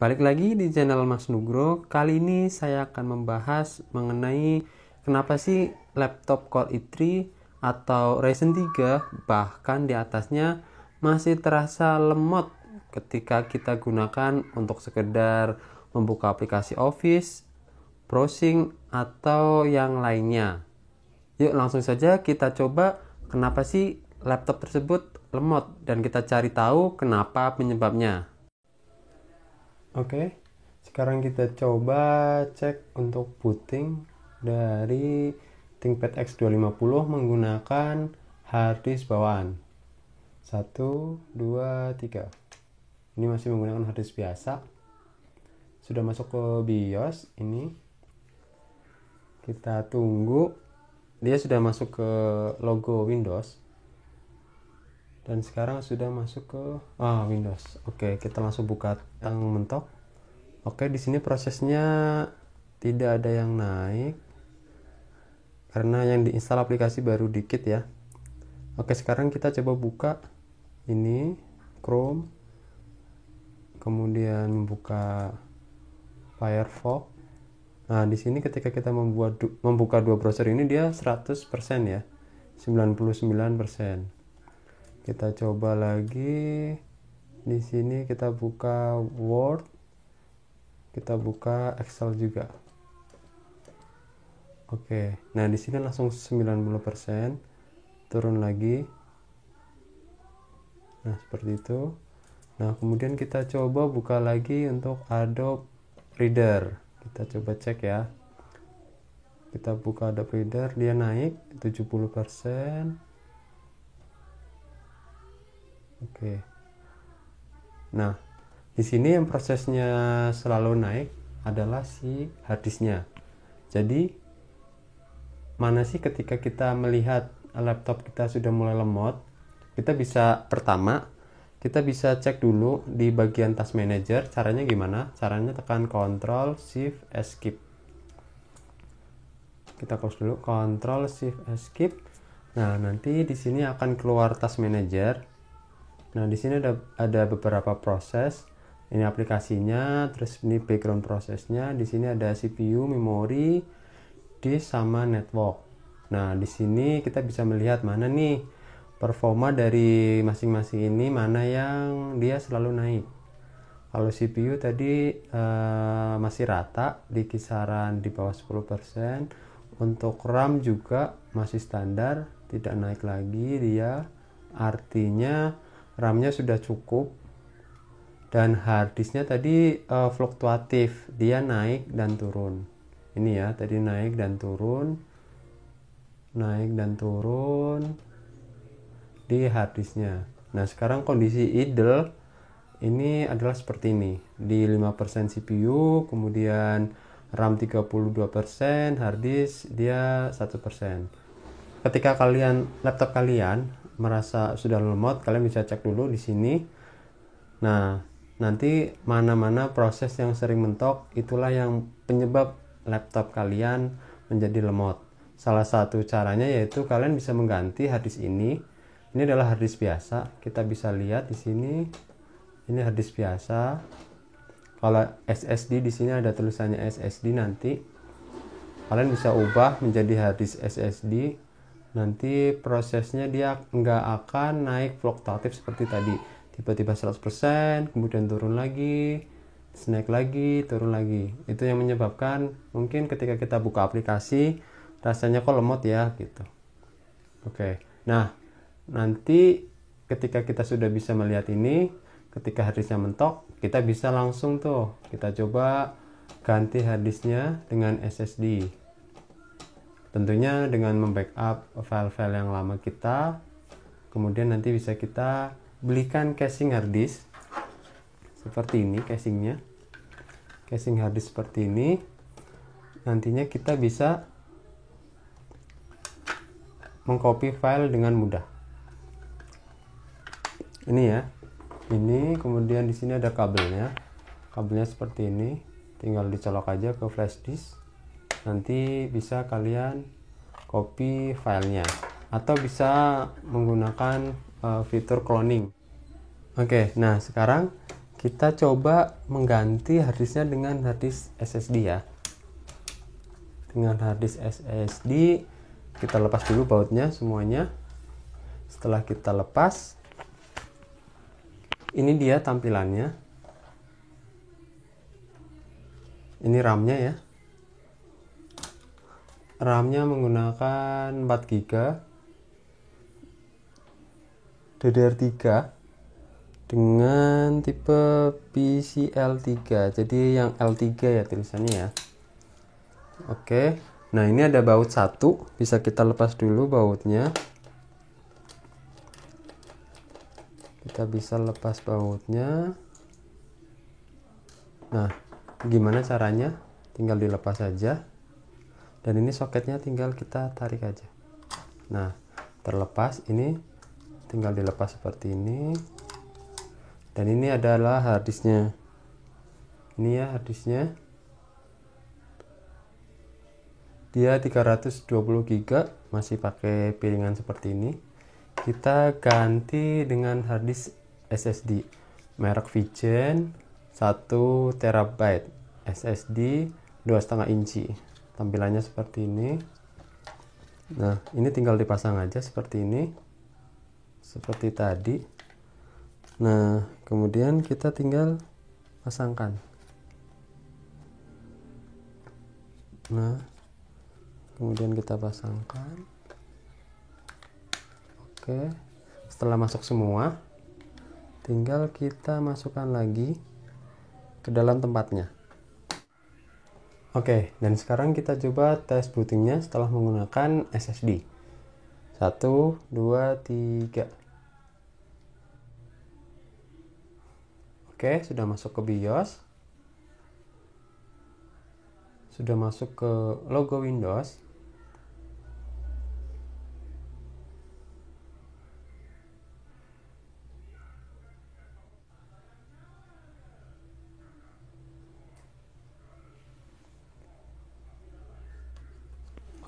Balik lagi di channel Mas Nugro. Kali ini saya akan membahas mengenai kenapa sih laptop Core i3 atau Ryzen 3 bahkan di atasnya masih terasa lemot ketika kita gunakan untuk sekedar membuka aplikasi Office, browsing, atau yang lainnya. Yuk langsung saja kita coba kenapa sih laptop tersebut lemot dan kita cari tahu kenapa penyebabnya. Oke, sekarang kita coba cek untuk booting dari ThinkPad X250 menggunakan harddisk bawaan. 1, 2, 3. Ini masih menggunakan harddisk biasa. Sudah masuk ke BIOS ini. Kita tunggu. Dia sudah masuk ke logo Windows. Dan sekarang sudah masuk ke Windows. Oke, kita langsung buka tang mentok. Oke, di sini prosesnya tidak ada yang naik karena yang diinstal aplikasi baru dikit ya. Oke, sekarang kita coba buka ini Chrome, kemudian membuka Firefox. Nah, di sini ketika kita membuka dua browser ini dia 100% ya, 99%. Kita coba lagi. Di sini kita buka Word, kita buka Excel juga. Oke, nah di sini langsung 90%, turun lagi. Nah, seperti itu. Nah, kemudian kita coba buka lagi untuk Adobe Reader. Kita coba cek ya. Kita buka Adobe Reader, dia naik 70%. Oke. Nah, di sini yang prosesnya selalu naik adalah si harddisknya. Jadi, mana sih ketika kita melihat laptop kita sudah mulai lemot, kita bisa kita bisa cek dulu di bagian Task Manager. Caranya gimana? Caranya tekan Ctrl Shift Escape. Kita close dulu, Ctrl Shift Escape. Nah, nanti di sini akan keluar Task Manager. Nah, di sini ada beberapa proses. Ini aplikasinya, terus ini background prosesnya. Di sini ada CPU, memori, disk, sama network. Nah, di sini kita bisa melihat mana nih performa dari masing-masing ini, mana yang dia selalu naik. Kalau CPU tadi masih rata di kisaran di bawah 10%. Untuk RAM juga masih standar, tidak naik lagi dia. Artinya RAM-nya sudah cukup. Dan harddisknya tadi fluktuatif, dia naik dan turun. Ini ya, tadi naik dan turun di harddisknya. Nah, sekarang kondisi idle ini adalah seperti ini, di 5% CPU, kemudian RAM 32%, harddisk dia 1%. Ketika laptop kalian merasa sudah lemot, kalian bisa cek dulu di sini. Nah, nanti mana-mana proses yang sering mentok, itulah yang penyebab laptop kalian menjadi lemot. Salah satu caranya yaitu kalian bisa mengganti harddisk ini. Ini adalah harddisk biasa. Kita bisa lihat di sini. Ini harddisk biasa. Kalau SSD di sini ada tulisannya SSD, nanti kalian bisa ubah menjadi harddisk SSD. Nanti prosesnya dia nggak akan naik fluktuatif seperti tadi. Tiba-tiba 100%, kemudian turun lagi, naik lagi, turun lagi. Itu yang menyebabkan mungkin ketika kita buka aplikasi rasanya kok lemot ya gitu. Oke. Nah, nanti ketika kita sudah bisa melihat ini, ketika harddisknya mentok, kita bisa langsung tuh kita coba ganti harddisknya dengan SSD. Tentunya dengan membackup file-file yang lama kita. Kemudian nanti bisa kita belikan casing harddisk seperti ini, casingnya. Casing harddisk seperti ini. Nantinya kita bisa mengcopy file dengan mudah. Ini ya. Ini kemudian di sini ada kabelnya. Kabelnya seperti ini. Tinggal dicolok aja ke flash disk. Nanti bisa kalian copy filenya atau bisa menggunakan fitur cloning. Oke, nah sekarang kita coba mengganti harddisknya dengan harddisk SSD ya. Dengan harddisk SSD kita lepas dulu bautnya semuanya. Setelah kita lepas, ini dia tampilannya. Ini RAM-nya ya. RAM-nya menggunakan 4 GB DDR3 dengan tipe PCL3. Jadi yang L3 ya tulisannya ya. Oke. Nah, ini ada baut satu, bisa kita lepas dulu bautnya. Kita bisa lepas bautnya. Nah, gimana caranya? Tinggal dilepas saja. Dan ini soketnya tinggal kita tarik aja. Nah, terlepas, ini tinggal dilepas seperti ini. Dan ini adalah harddisknya. Ini ya harddisknya. Dia 320 GB, masih pakai piringan seperti ini. Kita ganti dengan harddisk SSD merek Vigen 1 TB SSD 2,5 inci. Tampilannya seperti ini. Nah, ini tinggal dipasang aja seperti ini, seperti tadi. Nah, kemudian kita tinggal pasangkan. Nah, kemudian kita pasangkan. Oke, setelah masuk semua, tinggal kita masukkan lagi ke dalam tempatnya. Oke, dan sekarang kita coba tes bootingnya setelah menggunakan SSD. 1, 2, 3. Oke, sudah masuk ke BIOS. Sudah masuk ke logo Windows.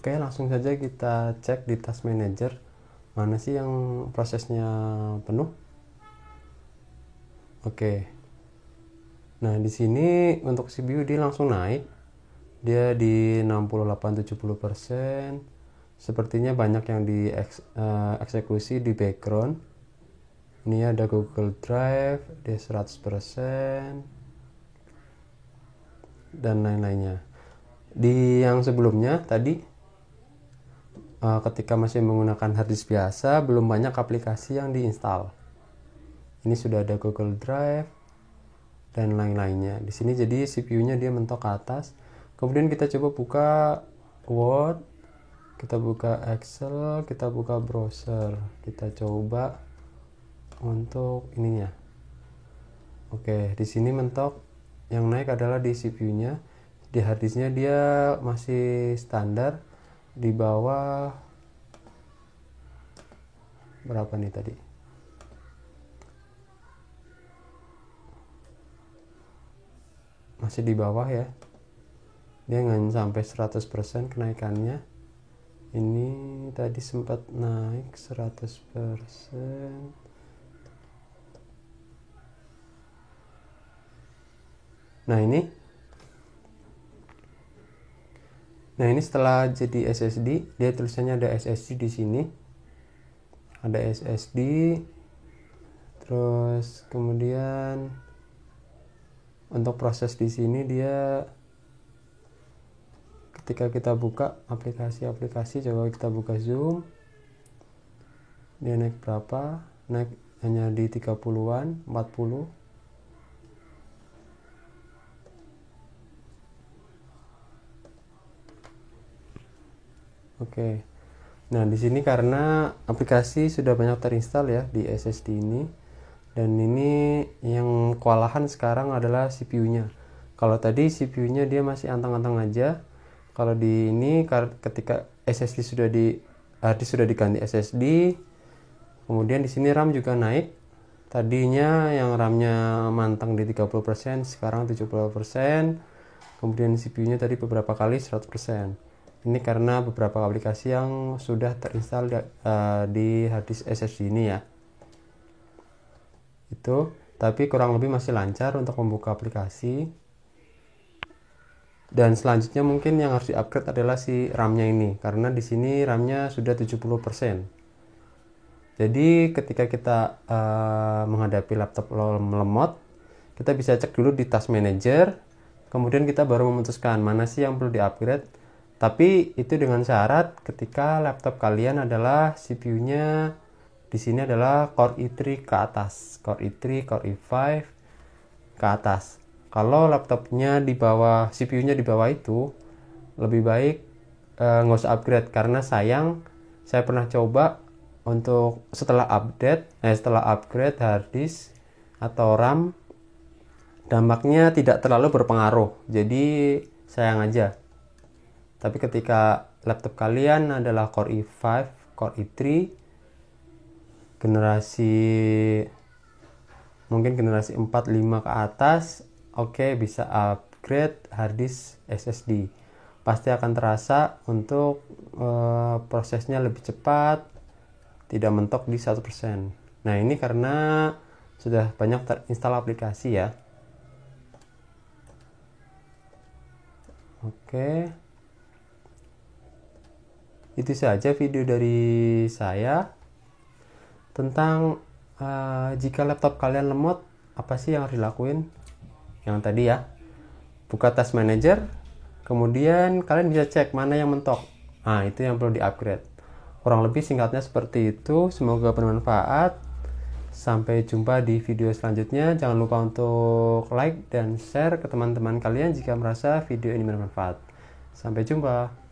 Oke, langsung saja kita cek di Task Manager mana sih yang prosesnya penuh. Oke. Nah, di sini untuk CPU dia langsung naik. Dia di 68-70%. Sepertinya banyak yang dieksekusi di background. Ini ada Google Drive, dia 100%, dan lain-lainnya. Di yang sebelumnya tadi, ketika masih menggunakan harddisk biasa, belum banyak aplikasi yang diinstal. Ini sudah ada Google Drive dan lain-lainnya. Di sini jadi CPU-nya dia mentok ke atas. Kemudian kita coba buka Word, kita buka Excel, kita buka browser. Kita coba untuk ininya. Oke, di sini mentok. Yang naik adalah di CPU-nya. Di harddisknya dia masih standar. Di bawah berapa nih tadi? Masih di bawah ya. Dia nggak sampai 100% kenaikannya. Ini tadi sempat naik 100%. Nah, ini setelah jadi SSD, dia tulisannya ada SSD di sini. Ada SSD. Terus kemudian untuk proses di sini dia ketika kita buka aplikasi-aplikasi, coba kita buka Zoom. Dia naik berapa? Naik hanya di 30-an, 40. Oke. Nah, di sini karena aplikasi sudah banyak terinstall ya di SSD ini. Dan ini yang kewalahan sekarang adalah CPU-nya. Kalau tadi CPU-nya dia masih antang-antang aja. Kalau di ini ketika SSD harddisk sudah diganti SSD, kemudian di sini RAM juga naik. Tadinya yang RAM-nya mantang di 30%, sekarang 70%. Kemudian CPU-nya tadi beberapa kali 100%. Ini karena beberapa aplikasi yang sudah terinstall di harddisk SSD ini ya. Itu tapi kurang lebih masih lancar untuk membuka aplikasi. Dan selanjutnya mungkin yang harus di-upgrade adalah si RAM-nya ini, karena di sini RAM-nya sudah 70%. Jadi ketika kita menghadapi laptop lemot, kita bisa cek dulu di Task Manager, kemudian kita baru memutuskan mana sih yang perlu di-upgrade. Tapi itu dengan syarat ketika laptop kalian adalah CPU-nya di sini adalah Core i3 ke atas, Core i3, Core i5 ke atas. Kalau laptopnya di bawah, CPU-nya di bawah itu, lebih baik nggak usah upgrade, karena sayang. Saya pernah coba untuk setelah upgrade hard disk atau RAM, dampaknya tidak terlalu berpengaruh, jadi sayang aja. Tapi ketika laptop kalian adalah Core i5, Core i3, mungkin generasi 4, 5 ke atas, oke, bisa upgrade hard disk SSD. Pasti akan terasa untuk prosesnya lebih cepat, tidak mentok di 100%. Nah, ini karena sudah banyak terinstall aplikasi ya. Oke, itu saja video dari saya tentang jika laptop kalian lemot, apa sih yang harus dilakuin. Yang tadi ya, buka Task Manager, kemudian kalian bisa cek mana yang mentok. Nah, itu yang perlu di-upgrade. Kurang lebih singkatnya seperti itu. Semoga bermanfaat. Sampai jumpa di video selanjutnya. Jangan lupa untuk like dan share ke teman-teman kalian jika merasa video ini bermanfaat. Sampai jumpa.